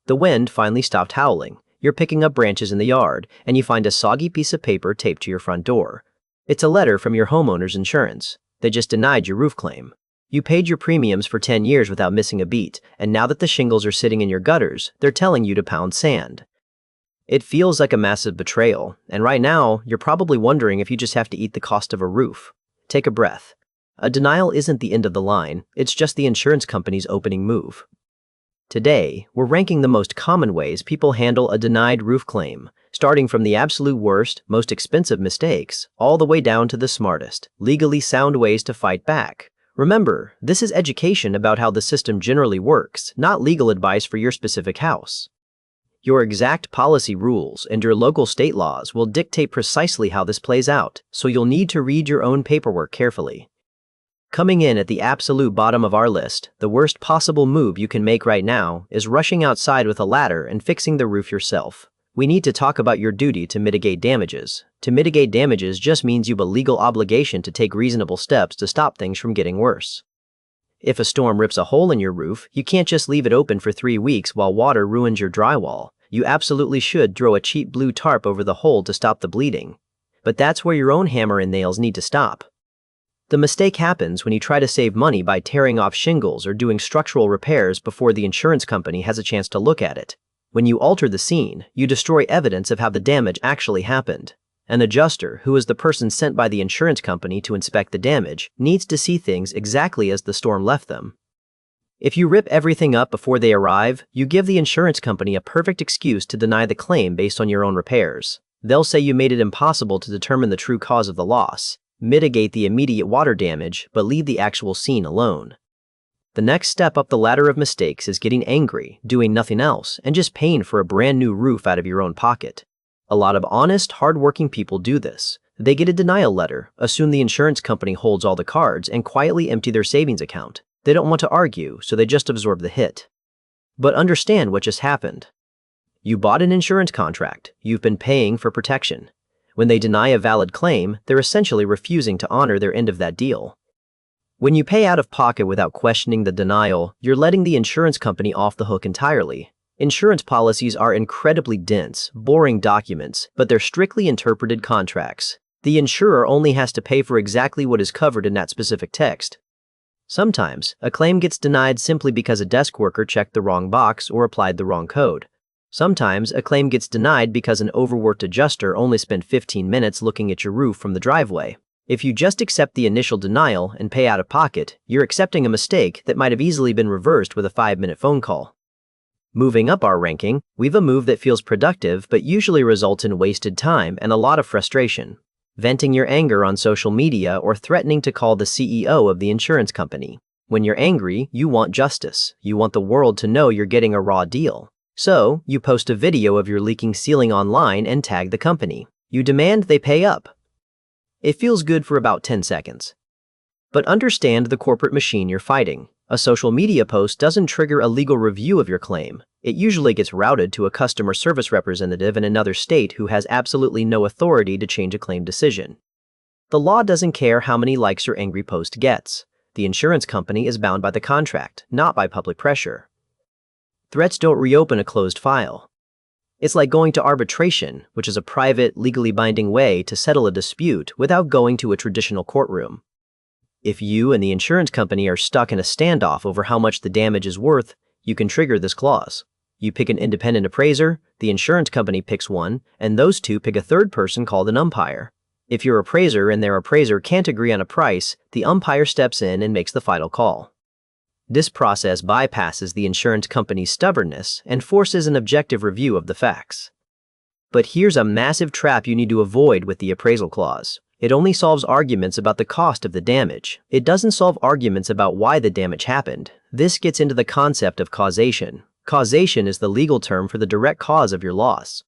The wind finally stopped howling. You're picking up branches in the yard, and you find a soggy piece of paper taped to your front door. It's a letter from your homeowner's insurance. They just denied your roof claim. You paid your premiums for 10 years without missing a beat, and now that the shingles are sitting in your gutters, they're telling you to pound sand. It feels like a massive betrayal, and right now, you're probably wondering if you just have to eat the cost of a roof. Take a breath. A denial isn't the end of the line, it's just the insurance company's opening move. Today, we're ranking the most common ways people handle a denied roof claim, starting from the absolute worst, most expensive mistakes, all the way down to the smartest, legally sound ways to fight back. Remember, this is education about how the system generally works, not legal advice for your specific house. Your exact policy rules and your local state laws will dictate precisely how this plays out, so you'll need to read your own paperwork carefully. Coming in at the absolute bottom of our list, the worst possible move you can make right now is rushing outside with a ladder and fixing the roof yourself. We need to talk about your duty to mitigate damages. To mitigate damages just means you have a legal obligation to take reasonable steps to stop things from getting worse. If a storm rips a hole in your roof, you can't just leave it open for 3 weeks while water ruins your drywall. You absolutely should throw a cheap blue tarp over the hole to stop the bleeding. But that's where your own hammer and nails need to stop. The mistake happens when you try to save money by tearing off shingles or doing structural repairs before the insurance company has a chance to look at it. When you alter the scene, you destroy evidence of how the damage actually happened. An adjuster, who is the person sent by the insurance company to inspect the damage, needs to see things exactly as the storm left them. If you rip everything up before they arrive, you give the insurance company a perfect excuse to deny the claim based on your own repairs. They'll say you made it impossible to determine the true cause of the loss, mitigate the immediate water damage, but leave the actual scene alone. The next step up the ladder of mistakes is getting angry, doing nothing else, and just paying for a brand new roof out of your own pocket. A lot of honest, hard-working people do this. They get a denial letter, assume the insurance company holds all the cards, and quietly empty their savings account. They don't want to argue, so they just absorb the hit. But understand what just happened. You bought an insurance contract. You've been paying for protection. When they deny a valid claim, they're essentially refusing to honor their end of that deal. When you pay out of pocket without questioning the denial, you're letting the insurance company off the hook entirely. Insurance policies are incredibly dense, boring documents, but they're strictly interpreted contracts. The insurer only has to pay for exactly what is covered in that specific text. Sometimes, a claim gets denied simply because a desk worker checked the wrong box or applied the wrong code. Sometimes, a claim gets denied because an overworked adjuster only spent 15 minutes looking at your roof from the driveway. If you just accept the initial denial and pay out of pocket, you're accepting a mistake that might have easily been reversed with a 5-minute phone call. Moving up our ranking, we've a move that feels productive but usually results in wasted time and a lot of frustration. Venting your anger on social media or threatening to call the CEO of the insurance company. When you're angry, you want justice. You want the world to know you're getting a raw deal. So, you post a video of your leaking ceiling online and tag the company. You demand they pay up. It feels good for about 10 seconds. But understand the corporate machine you're fighting. A social media post doesn't trigger a legal review of your claim. It usually gets routed to a customer service representative in another state who has absolutely no authority to change a claim decision. The law doesn't care how many likes your angry post gets. The insurance company is bound by the contract, not by public pressure. Threats don't reopen a closed file. It's like going to arbitration, which is a private, legally binding way to settle a dispute without going to a traditional courtroom. If you and the insurance company are stuck in a standoff over how much the damage is worth, you can trigger this clause. You pick an independent appraiser, the insurance company picks one, and those two pick a third person called an umpire. If your appraiser and their appraiser can't agree on a price, the umpire steps in and makes the final call. This process bypasses the insurance company's stubbornness and forces an objective review of the facts. But here's a massive trap you need to avoid with the appraisal clause. It only solves arguments about the cost of the damage. It doesn't solve arguments about why the damage happened. This gets into the concept of causation. Causation is the legal term for the direct cause of your loss.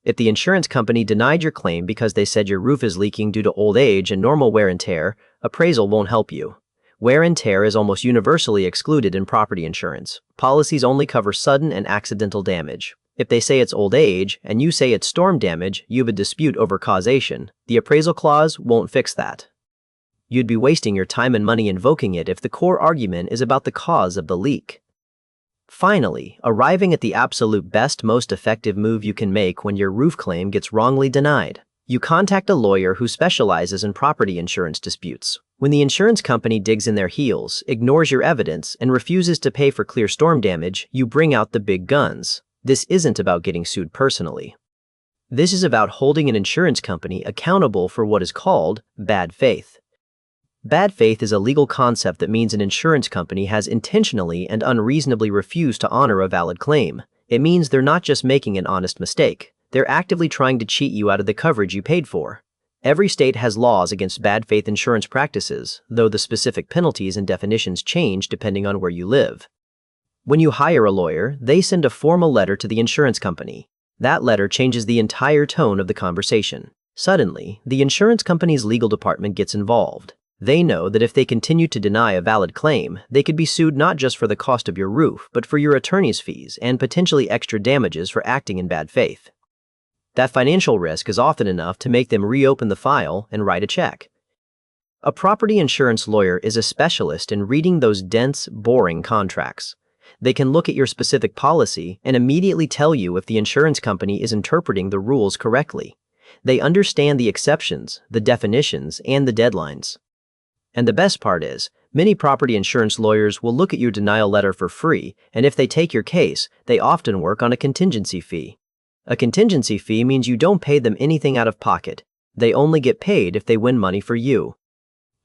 If the insurance company denied your claim because they said your roof is leaking due to old age and normal wear and tear, appraisal won't help you. Wear and tear is almost universally excluded in property insurance. Policies only cover sudden and accidental damage. If they say it's old age and you say it's storm damage, you have a dispute over causation. The appraisal clause won't fix that. You'd be wasting your time and money invoking it if the core argument is about the cause of the leak. Finally, arriving at the absolute best, most effective move you can make when your roof claim gets wrongly denied. You contact a lawyer who specializes in property insurance disputes. When the insurance company digs in their heels, ignores your evidence, and refuses to pay for clear storm damage, you bring out the big guns. This isn't about getting sued personally. This is about holding an insurance company accountable for what is called bad faith. Bad faith is a legal concept that means an insurance company has intentionally and unreasonably refused to honor a valid claim. It means they're not just making an honest mistake. They're actively trying to cheat you out of the coverage you paid for. Every state has laws against bad faith insurance practices, though the specific penalties and definitions change depending on where you live. When you hire a lawyer, they send a formal letter to the insurance company. That letter changes the entire tone of the conversation. Suddenly, the insurance company's legal department gets involved. They know that if they continue to deny a valid claim, they could be sued not just for the cost of your roof, but for your attorney's fees and potentially extra damages for acting in bad faith. That financial risk is often enough to make them reopen the file and write a check. A property insurance lawyer is a specialist in reading those dense, boring contracts. They can look at your specific policy and immediately tell you if the insurance company is interpreting the rules correctly. They understand the exceptions, the definitions, and the deadlines. And the best part is, many property insurance lawyers will look at your denial letter for free, and if they take your case, they often work on a contingency fee. A contingency fee means you don't pay them anything out of pocket. They only get paid if they win money for you.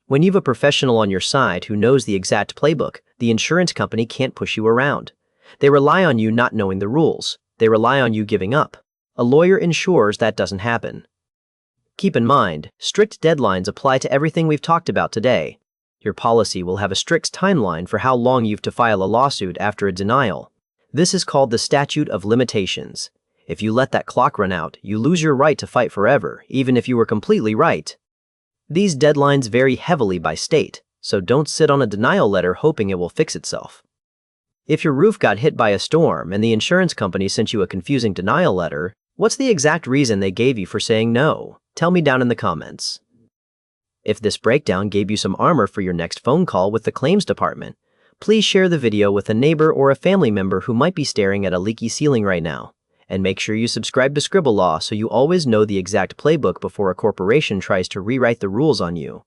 When you have a professional on your side who knows the exact playbook, the insurance company can't push you around. They rely on you not knowing the rules. They rely on you giving up. A lawyer ensures that doesn't happen. Keep in mind, strict deadlines apply to everything we've talked about today. Your policy will have a strict timeline for how long you've to file a lawsuit after a denial. This is called the statute of limitations. If you let that clock run out, you lose your right to fight forever, even if you were completely right. These deadlines vary heavily by state, so don't sit on a denial letter hoping it will fix itself. If your roof got hit by a storm and the insurance company sent you a confusing denial letter, what's the exact reason they gave you for saying no? Tell me down in the comments. If this breakdown gave you some armor for your next phone call with the claims department, please share the video with a neighbor or a family member who might be staring at a leaky ceiling right now. And make sure you subscribe to Scribble Law so you always know the exact playbook before a corporation tries to rewrite the rules on you.